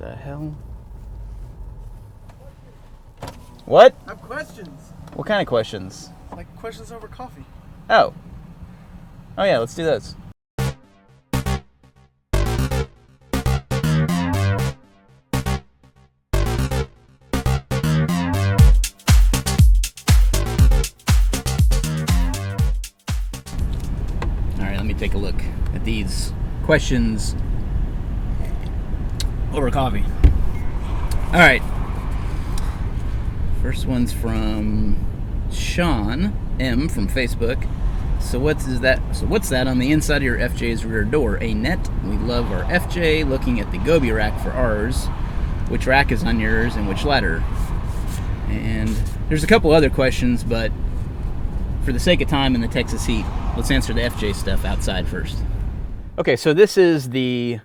The hell? What? I have questions. What kind of questions? Like questions over coffee. Oh. Oh yeah, let's do those. Alright, let me take a look at these questions over coffee. Alright. First one's from Sean M from Facebook. So what's that on the inside of your FJ's rear door? A net. We love our FJ. Looking at the Gobi rack for ours. Which rack is on yours and which ladder? And there's a couple other questions, but for the sake of time in the Texas heat, let's answer the FJ stuff outside first. Okay, so this is the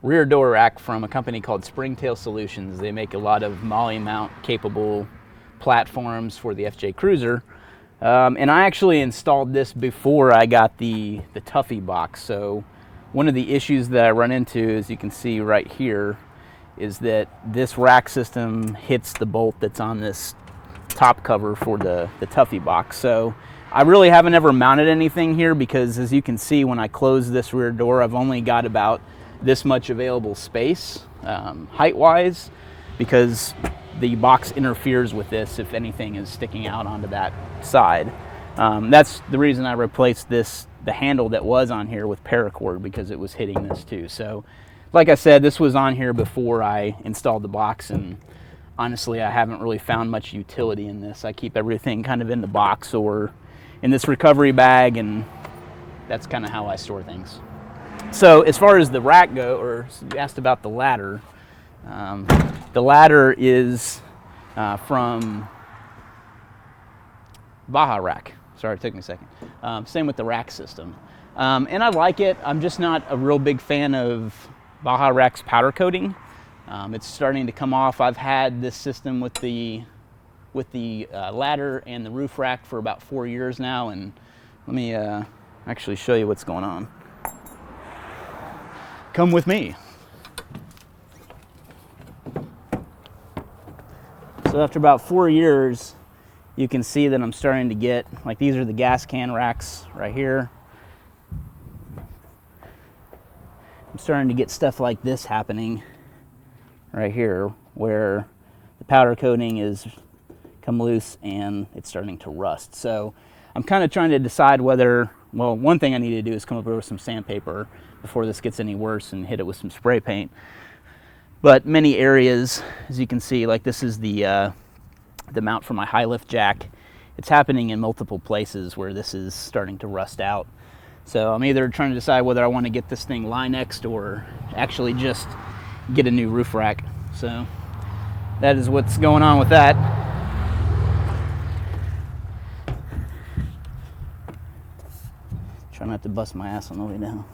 rear door rack from a company called Springtail Solutions. They make a lot of MOLLE mount capable platforms for the FJ Cruiser. And I actually installed this before I got the Tuffy box. So one of the issues that I run into, as you can see right here, is that this rack system hits the bolt that's on this top cover for the Tuffy box. So I really haven't ever mounted anything here because, as you can see, when I close this rear door, I've only got about this much available space height-wise, because the box interferes with this if anything is sticking out onto that side. That's the reason I replaced the handle that was on here with paracord, because it was hitting this too. So like I said, this was on here before I installed the box, and honestly I haven't really found much utility in this. I keep everything kind of in the box or in this recovery bag, and that's kind of how I store things. So as far as the rack or you asked about the ladder. The ladder is from Baja Rack. Sorry, it took me a second. Same with the rack system. And I like it. I'm just not a real big fan of Baja Rack's powder coating. It's starting to come off. I've had this system with the ladder and the roof rack for about 4 years now, and let me actually show you what's going on. Come with me. So after about 4 years, you can see that I'm starting to get, like, these are the gas can racks right here. I'm starting to get stuff like this happening right here, where the powder coating is come loose and it's starting to rust. So I'm kind of trying to decide whether, well, one thing I need to do is come up with some sandpaper before this gets any worse and hit it with some spray paint. But many areas, as you can see, like this is the mount for my high lift jack. It's happening in multiple places where this is starting to rust out. So I'm either trying to decide whether I want to get this thing Linexed or actually just get a new roof rack. So that is what's going on with that. Try not to bust my ass on the way down.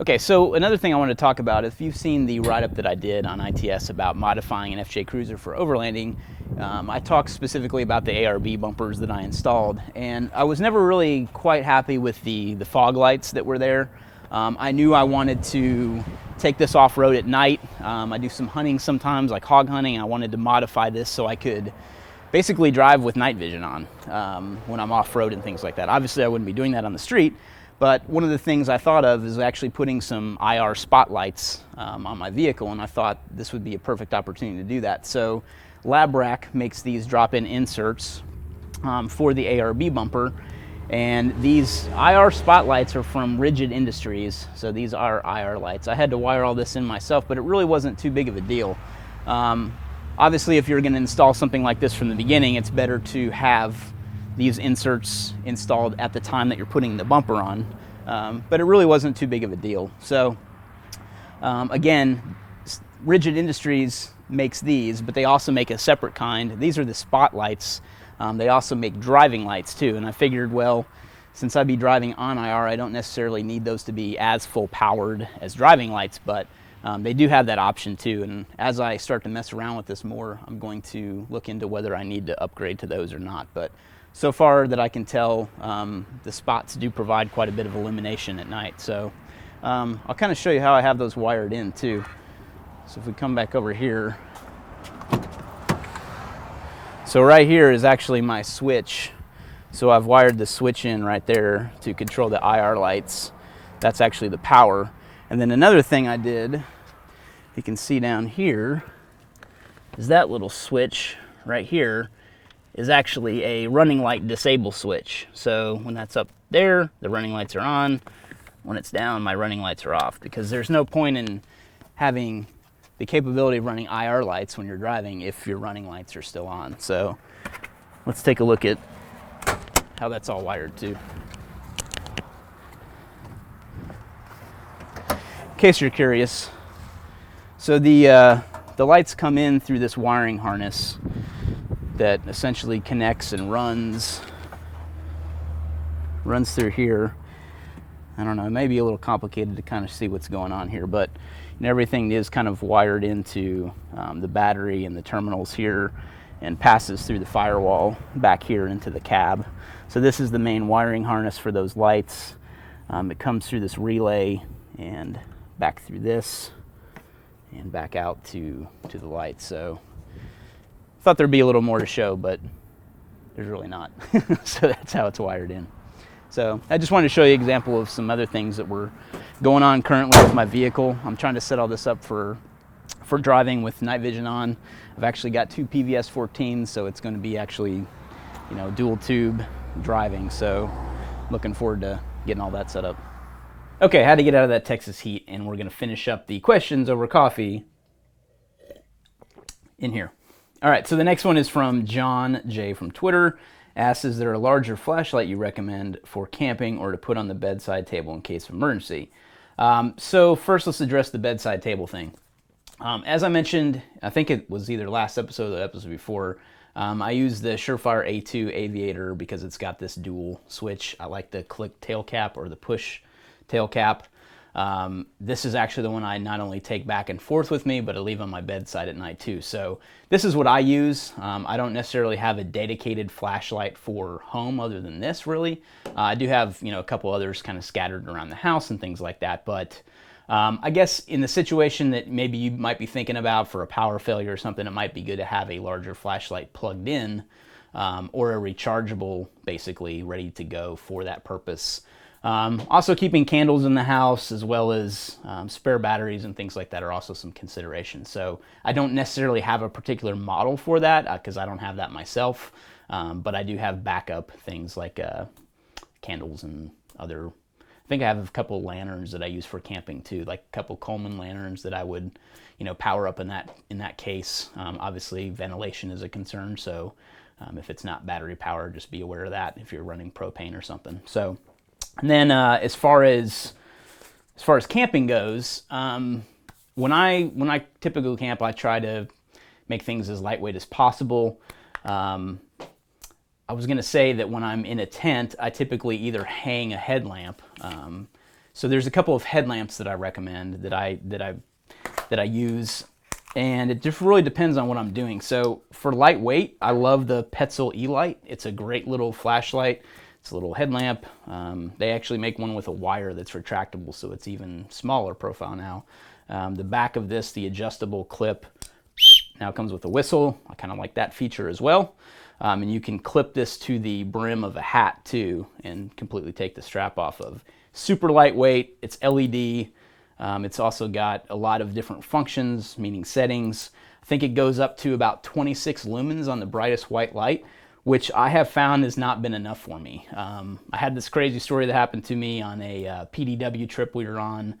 Okay, so another thing I wanted to talk about, if you've seen the write-up that I did on ITS about modifying an FJ Cruiser for overlanding, I talked specifically about the ARB bumpers that I installed, and I was never really quite happy with the fog lights that were there. I knew I wanted to take this off-road at night. I do some hunting sometimes, like hog hunting. I wanted to modify this so I could basically drive with night vision on when I'm off-road and things like that. Obviously, I wouldn't be doing that on the street. But one of the things I thought of is actually putting some IR spotlights on my vehicle, and I thought this would be a perfect opportunity to do that. So LabRack makes these drop-in inserts for the ARB bumper, and these IR spotlights are from Rigid Industries, so these are IR lights. I had to wire all this in myself, but it really wasn't too big of a deal. Obviously, if you're going to install something like this from the beginning, it's better to have these inserts installed at the time that you're putting the bumper on, but it really wasn't too big of a deal. So again, Rigid Industries makes these, but they also make a separate kind. These are the spotlights. They also make driving lights too, and I figured, well, since I'd be driving on IR, I don't necessarily need those to be as full powered as driving lights, but they do have that option too, and as I start to mess around with this more, I'm going to look into whether I need to upgrade to those or not. But so far that I can tell, the spots do provide quite a bit of illumination at night. So I'll kind of show you how I have those wired in too. So if we come back over here, so right here is actually my switch. So I've wired the switch in right there to control the IR lights. That's actually the power. And then another thing I did, you can see down here, is that little switch right here is actually a running light disable switch. So when that's up there, the running lights are on. When it's down, my running lights are off, because there's no point in having the capability of running IR lights when you're driving if your running lights are still on. So let's take a look at how that's all wired too. In case you're curious, so the lights come in through this wiring harness that essentially connects and runs through here. I don't know, it may be a little complicated to kind of see what's going on here, but everything is kind of wired into the battery and the terminals here, and passes through the firewall back here into the cab. So this is the main wiring harness for those lights. It comes through this relay and back through this and back out to the lights. So I thought there'd be a little more to show, but there's really not. So that's how it's wired in. So I just wanted to show you an example of some other things that were going on currently with my vehicle. I'm trying to set all this up for driving with night vision on. I've actually got two PVS 14s, so it's going to be actually, dual tube driving. So looking forward to getting all that set up. Okay, I had to get out of that Texas heat, and we're going to finish up the questions over coffee in here. All right, so the next one is from John J. from Twitter. Asks, is there a larger flashlight you recommend for camping or to put on the bedside table in case of emergency? So first, let's address the bedside table thing. As I mentioned, I think it was either last episode or the episode before, I use the Surefire A2 Aviator because it's got this dual switch. I like the click tail cap or the push tail cap. This is actually the one I not only take back and forth with me, but I leave on my bedside at night too. So this is what I use. I don't necessarily have a dedicated flashlight for home other than this, really. I do have, a couple others kind of scattered around the house and things like that. But I guess in the situation that maybe you might be thinking about for a power failure or something, it might be good to have a larger flashlight plugged in, or a rechargeable, basically ready to go for that purpose. Also keeping candles in the house, as well as spare batteries and things like that, are also some considerations. So I don't necessarily have a particular model for that because I don't have that myself, but I do have backup things like candles and other. I think I have a couple lanterns that I use for camping too, like a couple Coleman lanterns that I would, power up in that case. Obviously, ventilation is a concern, so if it's not battery powered, just be aware of that if you're running propane or something. So. And then as far as camping goes, when I typically camp, I try to make things as lightweight as possible. I was going to say that when I'm in a tent, I typically either hang a headlamp. So there's a couple of headlamps that I recommend that I use, and it just really depends on what I'm doing. So for lightweight, I love the Petzl E-Light. It's a great little flashlight. It's a little headlamp. They actually make one with a wire that's retractable, so it's even smaller profile now. The back of this, the adjustable clip, now comes with a whistle. I kind of like that feature as well. And you can clip this to the brim of a hat too and completely take the strap off of. Super lightweight, it's LED. It's also got a lot of different functions, meaning settings. I think it goes up to about 26 lumens on the brightest white light, which I have found has not been enough for me. I had this crazy story that happened to me on a PDW trip we were on.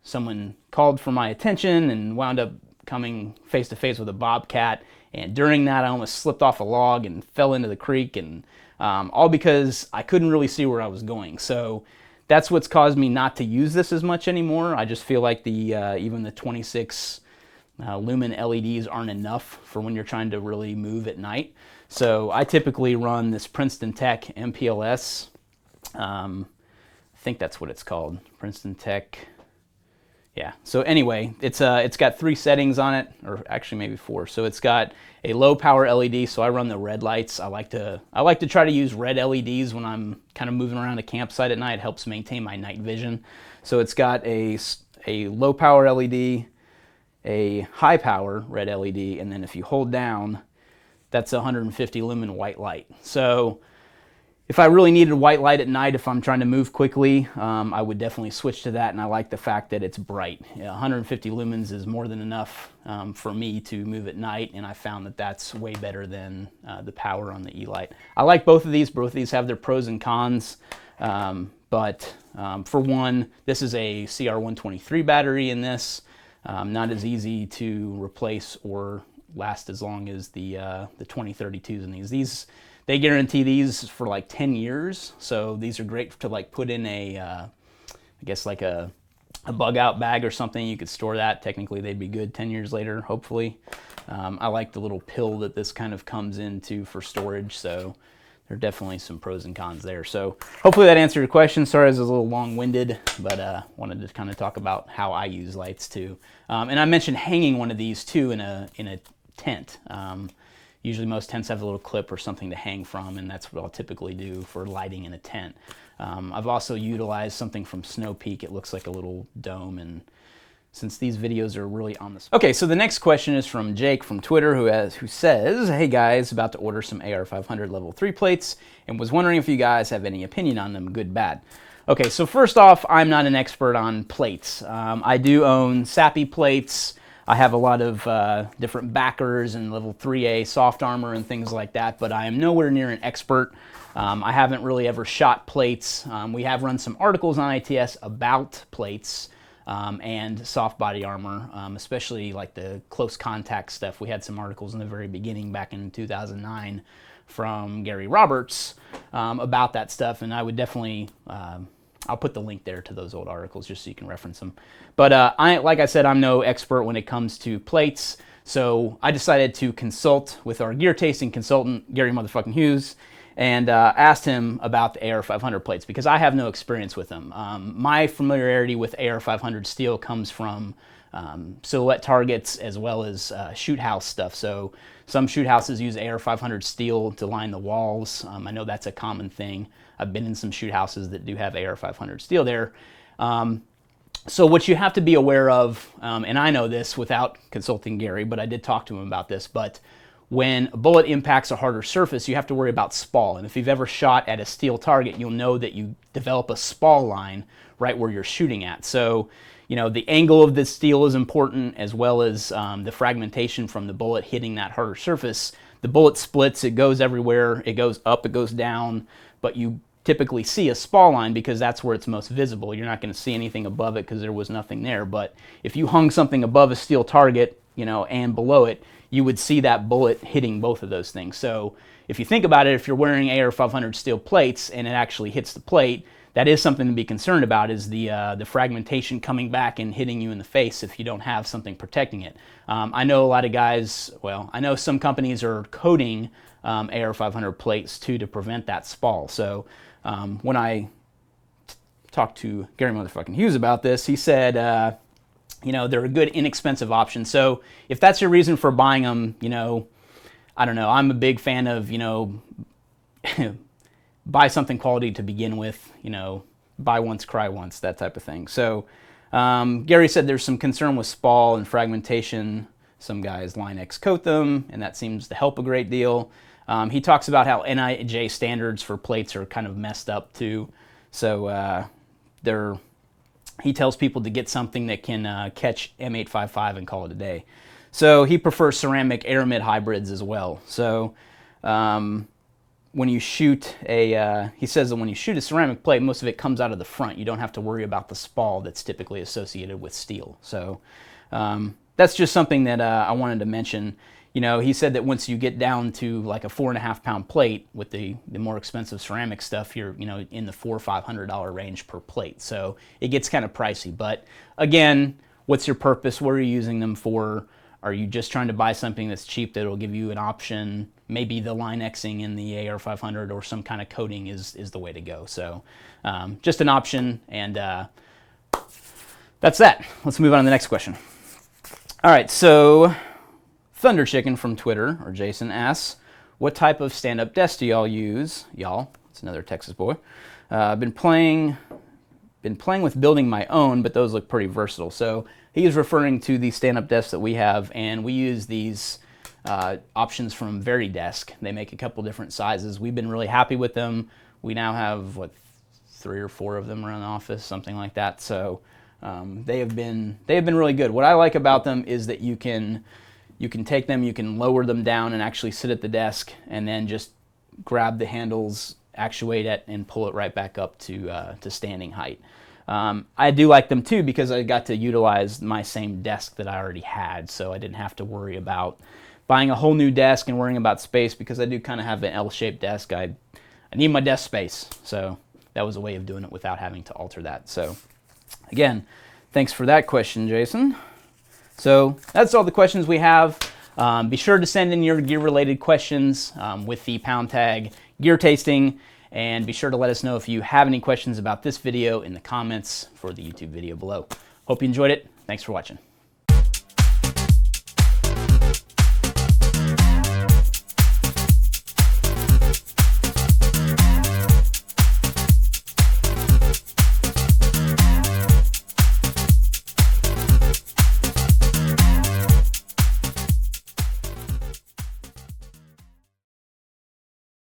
Someone called for my attention and wound up coming face to face with a bobcat. And during that, I almost slipped off a log and fell into the creek, and all because I couldn't really see where I was going. So that's what's caused me not to use this as much anymore. I just feel like even the 26 lumen LEDs aren't enough for when you're trying to really move at night. So I typically run this Princeton Tech MPLS. I think that's what it's called, Princeton Tech. Yeah, so anyway, it's got 3 settings on it, or actually maybe 4. So it's got a low power LED, so I run the red lights. I like to try to use red LEDs when I'm kind of moving around a campsite at night. It helps maintain my night vision. So it's got a low power LED, a high power red LED, and then if you hold down, that's a 150 lumen white light. So if I really needed white light at night, if I'm trying to move quickly, I would definitely switch to that, and I like the fact that it's bright. 150 lumens is more than enough for me to move at night, and I found that that's way better than the power on the E-Light. I like both of these. Both of these have their pros and cons, but for one, this is a CR123 battery in this. Not as easy to replace or last as long as the 2032s in these. They guarantee these for like 10 years, so these are great to like put in a, I guess like a bug out bag or something. You could store that. Technically, they'd be good 10 years later, hopefully. I like the little pill that this kind of comes into for storage, so there are definitely some pros and cons there. So hopefully that answered your question. Sorry, I was a little long-winded, but wanted to kind of talk about how I use lights too. And I mentioned hanging one of these too in a tent. Usually most tents have a little clip or something to hang from, and that's what I'll typically do for lighting in a tent. I've also utilized something from Snow Peak. It looks like a little dome, and since these videos are really on the spot. Okay, so the next question is from Jake from Twitter, who says, "Hey guys, about to order some AR500 level 3 plates, and was wondering if you guys have any opinion on them, good, bad." Okay, so first off, I'm not an expert on plates. I do own Sappy plates. I have a lot of different backers and level 3A soft armor and things like that, but I am nowhere near an expert. I haven't really ever shot plates. We have run some articles on ITS about plates and soft body armor, especially like the close contact stuff. We had some articles in the very beginning back in 2009 from Gary Roberts about that stuff, and I would definitely I'll put the link there to those old articles just so you can reference them. But like I said, I'm no expert when it comes to plates, so I decided to consult with our gear tasting consultant, Gary motherfucking Hughes, and asked him about the AR500 plates because I have no experience with them. My familiarity with AR500 steel comes from silhouette targets as well as shoot house stuff. So some shoot houses use AR500 steel to line the walls. I know that's a common thing. I've been in some shoot houses that do have AR500 steel there. So what you have to be aware of, and I know this without consulting Gary, but I did talk to him about this, but when a bullet impacts a harder surface, you have to worry about spall. And if you've ever shot at a steel target, you'll know that you develop a spall line right where you're shooting at. So, you know, the angle of the steel is important, as well as the fragmentation from the bullet hitting that harder surface. The bullet splits, it goes everywhere, it goes up, it goes down, but you typically see a spall line because that's where it's most visible. You're not going to see anything above it because there was nothing there. But if you hung something above a steel target, you know, and below it, you would see that bullet hitting both of those things. So if you think about it, if you're wearing AR500 steel plates and it actually hits the plate, that is something to be concerned about, is the fragmentation coming back and hitting you in the face if you don't have something protecting it. I know a lot of guys, well, I know some companies are coating AR500 plates too to prevent that spall. So when I talked to Gary motherfucking Hughes about this, he said, you know, they're a good inexpensive option. So if that's your reason for buying them, you know, I don't know. I'm a big fan of, you know, buy something quality to begin with, you know, buy once, cry once, that type of thing. So Gary said there's some concern with spall and fragmentation. Some guys Line X coat them, and that seems to help a great deal. He talks about how NIJ standards for plates are kind of messed up too. So he tells people to get something that can catch M855 and call it a day. So he prefers ceramic aramid hybrids as well. So when you shoot he says that when you shoot a ceramic plate, most of it comes out of the front. You don't have to worry about the spall that's typically associated with steel. So that's just something that I wanted to mention. You know, he said that once you get down to like a 4.5 pound plate with the more expensive ceramic stuff, you're, you know, in the $400 or $500 range per plate. So it gets kind of pricey. But again, what's your purpose? What are you using them for? Are you just trying to buy something that's cheap that'll give you an option? Maybe the Line Xing in the AR500 or some kind of coating is the way to go. So just an option, and that's that. Let's move on to the next question. All right, so Thunder Chicken from Twitter, or Jason, asks, what type of stand-up desk do y'all use? Y'all, it's another Texas boy. Been playing with building my own, but those look pretty versatile. So he is referring to the stand-up desks that we have, and we use these options from Veridesk. They make a couple different sizes. We've been really happy with them. We now have, 3 or 4 of them around the office, something like that. So they have been really good. What I like about them is that you can take them, you can lower them down and actually sit at the desk and then just grab the handles, actuate it, and pull it right back up to standing height. I do like them too because I got to utilize my same desk that I already had, so I didn't have to worry about buying a whole new desk and worrying about space, because I do kind of have an L-shaped desk. I need my desk space, so that was a way of doing it without having to alter that. So again, thanks for that question, Jason. So that's all the questions we have. Be sure to send in your gear-related questions with the pound tag gear tasting, and be sure to let us know if you have any questions about this video in the comments for the YouTube video below. Hope you enjoyed it. Thanks for watching.